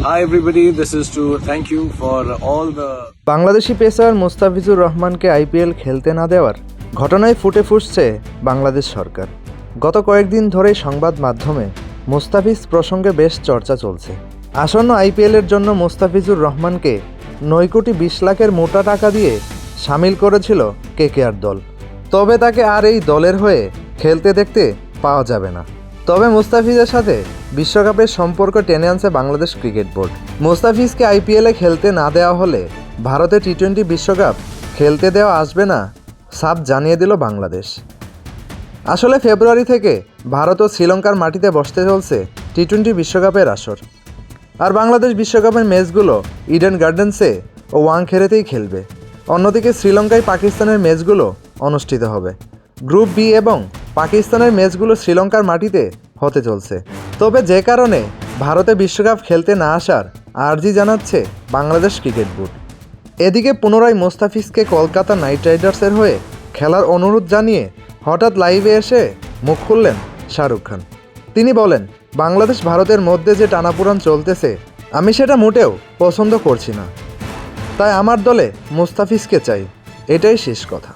Hi everybody, this is to thank you for all the Bangladeshi pacer Mustafizur রহমানকে IPL খেলতে না দেওয়ার ঘটনায় ফুটে ফুটছে বাংলাদেশ সরকার। গত কয়েকদিন ধরেই সংবাদ মাধ্যমে মুস্তাফিজ প্রসঙ্গে বেশ চর্চা চলছে। আসন্ন আইপিএলের জন্য মুস্তাফিজুর রহমানকে 9,20 লাখের মোটা টাকা দিয়ে সামিল করেছিল কেকেআর দল। তবে তাকে আর এই দলের হয়ে খেলতে দেখতে পাওয়া যাবে না। তবে মুস্তাফিজের সাথে বিশ্বকাপের সম্পর্ক টেনে আনছে বাংলাদেশ ক্রিকেট বোর্ড। মুস্তাফিজকে আইপিএলে খেলতে না দেওয়া হলে ভারতে টি-20 বিশ্বকাপ খেলতে দেওয়া আসবে না, সাফ জানিয়ে দিল বাংলাদেশ। আসলে ফেব্রুয়ারি থেকে ভারত ও শ্রীলঙ্কার মাটিতে বসতে চলছে টি-20 বিশ্বকাপের আসর। আর বাংলাদেশ বিশ্বকাপের ম্যাচগুলো ইডেন গার্ডেন্সে ও ওয়াংখেড়েতেই খেলবে। অন্যদিকে শ্রীলঙ্কায় পাকিস্তানের ম্যাচগুলো অনুষ্ঠিত হবে। গ্রুপ বি এবং পাকিস্তানের ম্যাচগুলো শ্রীলঙ্কার মাটিতে হতে চলছে। তবে যে কারণে ভারতে বিশ্বকাপ খেলতে না আসার আর্জি জানাচ্ছে বাংলাদেশ ক্রিকেট বোর্ড। এদিকে পুনরায় মুস্তাফিজকে কলকাতা নাইট রাইডার্সের হয়ে খেলার অনুরোধ জানিয়ে হঠাৎ লাইভে এসে মুখ খুললেন শাহরুখ খান। তিনি বলেন, বাংলাদেশ ভারতের মধ্যে যে টানাপোড়েন চলতেছে আমি সেটা মোটেও পছন্দ করছি না, তাই আমার দলে মুস্তাফিজকে চাই, এটাই শেষ কথা।